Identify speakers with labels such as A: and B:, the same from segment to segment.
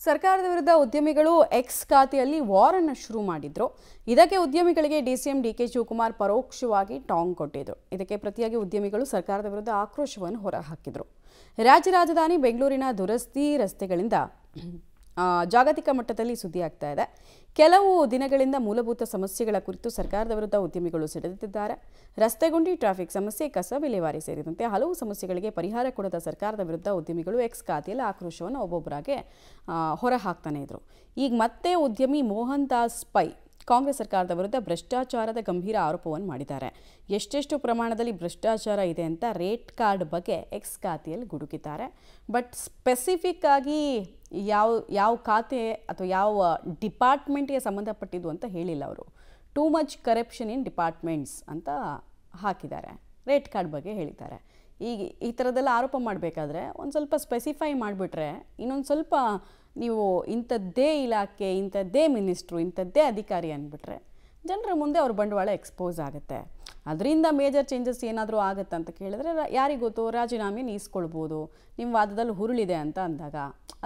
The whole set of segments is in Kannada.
A: ಸರ್ಕಾರದ ವಿರುದ್ಧ ಉದ್ಯಮಿಗಳು ಎಕ್ಸ್ ಖಾತೆಯಲ್ಲಿ ವಾರ್ ಅನ್ನು ಶುರು ಮಾಡಿದ್ರು. ಇದಕ್ಕೆ ಉದ್ಯಮಿಗಳಿಗೆ ಡಿಸಿಎಂ ಡಿಕೆ ಶಿವಕುಮಾರ್ ಪರೋಕ್ಷವಾಗಿ ಟಾಂಗ್ ಕೊಟ್ಟಿದ್ರು. ಇದಕ್ಕೆ ಪ್ರತಿಯಾಗಿ ಉದ್ಯಮಿಗಳು ಸರ್ಕಾರದ ವಿರುದ್ಧ ಆಕ್ರೋಶವನ್ನು ಹೊರಹಾಕಿದ್ರು. ರಾಜ್ಯ ರಾಜಧಾನಿ ಬೆಂಗಳೂರಿನ ದುರಸ್ತಿ ರಸ್ತೆಗಳಿಂದ ಜಾಗತಿಕ ಮಟ್ಟದಲ್ಲಿ ಸುದ್ದಿ ಆಗ್ತಾ ಇದೆ. ಕೆಲವು ದಿನಗಳಿಂದ ಮೂಲಭೂತ ಸಮಸ್ಯೆಗಳ ಕುರಿತು ಸರ್ಕಾರದ ವಿರುದ್ಧ ಉದ್ಯಮಿಗಳು ಸಿಡಿದಿದ್ದಾರೆ. ರಸ್ತೆ ಗುಂಡಿ, ಟ್ರಾಫಿಕ್ ಸಮಸ್ಯೆ, ಕಸ ವಿಲೇವಾರಿ ಸೇರಿದಂತೆ ಹಲವು ಸಮಸ್ಯೆಗಳಿಗೆ ಪರಿಹಾರ ಕೊಡದ ಸರ್ಕಾರದ ವಿರುದ್ಧ ಉದ್ಯಮಿಗಳು ಎಕ್ಸ್ ಖಾತೆಯಲ್ಲಿ ಆಕ್ರೋಶವನ್ನು ಒಬ್ಬೊಬ್ಬರಾಗೆ ಹೊರಹಾಕ್ತಾನೆ ಇದ್ರು. ಈಗ ಮತ್ತೆ ಉದ್ಯಮಿ ಮೋಹನ್ ದಾಸ್ ಪೈ ಕಾಂಗ್ರೆಸ್ ಸರ್ಕಾರದ ವಿರುದ್ಧ ಭ್ರಷ್ಟಾಚಾರದ ಗಂಭೀರ ಆರೋಪವನ್ನು ಮಾಡಿದ್ದಾರೆ. ಎಷ್ಟೆಷ್ಟು ಪ್ರಮಾಣದಲ್ಲಿ ಭ್ರಷ್ಟಾಚಾರ ಇದೆ ಅಂತ ರೇಟ್ ಕಾರ್ಡ್ ಬಗ್ಗೆ ಎಕ್ಸ್ ಖಾತೆಯಲ್ಲಿ ಗುಡುಕಿದ್ದಾರೆ. ಬಟ್ ಸ್ಪೆಸಿಫಿಕ್ ಆಗಿ ಯಾವ ಖಾತೆ ಅಥವಾ ಯಾವ ಡಿಪಾರ್ಟ್ಮೆಂಟ್ಗೆ ಸಂಬಂಧಪಟ್ಟಿದ್ದು ಅಂತ ಹೇಳಿಲ್ಲ. ಅವರು ಟೂ ಮಚ್ ಕರಪ್ಷನ್ ಇನ್ ಡಿಪಾರ್ಟ್ಮೆಂಟ್ಸ್ ಅಂತ ಹಾಕಿದ್ದಾರೆ. ರೇಟ್ ಕಾರ್ಡ್ ಬಗ್ಗೆ ಹೇಳಿದ್ದಾರೆ. ಈಗ ಈ ಥರದ್ದೆಲ್ಲ ಆರೋಪ ಮಾಡಬೇಕಾದ್ರೆ ಒಂದು ಸ್ವಲ್ಪ ಸ್ಪೆಸಿಫೈ ಮಾಡಿಬಿಟ್ರೆ, ಇನ್ನೊಂದು ಸ್ವಲ್ಪ ನೀವು ಇಂಥದ್ದೇ ಇಲಾಖೆ, ಇಂಥದ್ದೇ ಮಿನಿಸ್ಟ್ರು, ಇಂಥದ್ದೇ ಅಧಿಕಾರಿ ಅಂದ್ಬಿಟ್ರೆ ಜನರ ಮುಂದೆ ಅವ್ರ ಬಂಡವಾಳ ಎಕ್ಸ್ಪೋಸ್ ಆಗುತ್ತೆ. ಅದರಿಂದ ಮೇಜರ್ ಚೇಂಜಸ್ ಏನಾದರೂ ಆಗುತ್ತೆ ಅಂತ ಕೇಳಿದ್ರೆ ಯಾರಿಗೆ ಗೊತ್ತು, ರಾಜೀನಾಮೆ ನೀಸ್ಕೊಳ್ಬೋದು ನಿಮ್ಮ ವಾದದಲ್ಲಿ ಹುರುಳಿದೆ ಅಂತ ಅಂದಾಗ,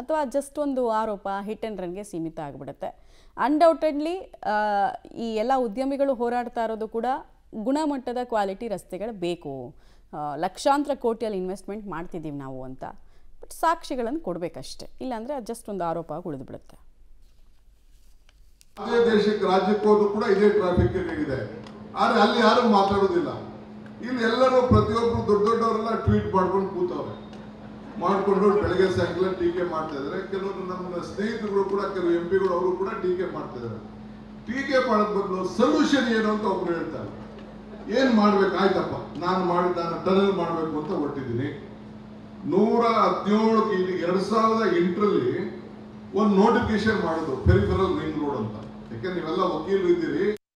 A: ಅಥವಾ ಜಸ್ಟ್ ಒಂದು ಆರೋಪ ಹಿಟ್ ಆ್ಯಂಡ್ ರನ್ಗೆ ಸೀಮಿತ ಆಗಿಬಿಡುತ್ತೆ. ಅನ್ಡೌಟೆಡ್ಲಿ ಈ ಎಲ್ಲ ಉದ್ಯಮಿಗಳು ಹೋರಾಡ್ತಾ ಇರೋದು ಕೂಡ ಗುಣಮಟ್ಟದ ಕ್ವಾಲಿಟಿ ರಸ್ತೆಗಳು ಬೇಕು, ಲಕ್ಷಾಂತರ ಕೋಟಿಯಲ್ಲಿ ಇನ್ವೆಸ್ಟ್ಮೆಂಟ್ ಮಾಡ್ತಿದ್ದೀವಿ ನಾವು ಅಂತ. ಬಟ್ ಸಾಕ್ಷಿಗಳನ್ನು ಕೊಡಬೇಕಷ್ಟೇ, ಇಲ್ಲಾಂದರೆ ಅದು ಜಸ್ಟ್ ಒಂದು ಆರೋಪ ಉಳಿದು ಬಿಡುತ್ತೆ.
B: ಅದೇ ದೇಶಕ್ಕೆ ರಾಜ್ಯಕ್ಕೋದು ಕೂಡ ಇದೇ ಟ್ರಾಫಿಕ್ ಇದೆ, ಆದರೆ ಅಲ್ಲಿ ಯಾರು ಮಾತಾಡೋದಿಲ್ಲ. ಇಲ್ಲಿ ಎಲ್ಲರೂ ಪ್ರತಿಯೊಬ್ಬರು ದೊಡ್ಡವರೆಲ್ಲ ಟ್ವೀಟ್ ಮಾಡ್ಕೊಂಡು ಕೂತವ್ರೆ, ಮಾಡಿಕೊಂಡು ಬೆಳಗ್ಗೆ ಸಾಯಂಕಾಲ ಟೀಕೆ ಮಾಡ್ತಾ ಇದ್ದಾರೆ. ಕೆಲವರು ನಮ್ಮ ಸ್ನೇಹಿತರುಗಳು ಕೂಡ, ಕೆಲವು ಎಂಪಿಗಳು ಅವರು ಕೂಡ ಟೀಕೆ ಮಾಡ್ತಾ ಇದ್ದಾರೆ. ಟೀಕೆ ಮಾಡೋದ್ ಬದಲು ಸೊಲ್ಯೂಷನ್ ಏನು ಅಂತ ಒಬ್ರು ಹೇಳ್ತಾರೆ. ಏನ್ ಮಾಡ್ಬೇಕು, ಆಯ್ತಪ್ಪ ನಾನು ಟನಲ್ ಮಾಡಬೇಕು ಅಂತ ಹೊರಟಿದ್ದೀನಿ. 117 2008ರಲ್ಲಿ ಒಂದು ನೋಟಿಫಿಕೇಶನ್ ಮಾಡೋದು ಪೆರಿಫೆರಲ್ ರಿಂಗ್ ರೋಡ್ ಅಂತ. ಯಾಕೆ ನೀವೆಲ್ಲ ವಕೀಲರು ಇದ್ದೀರಿ.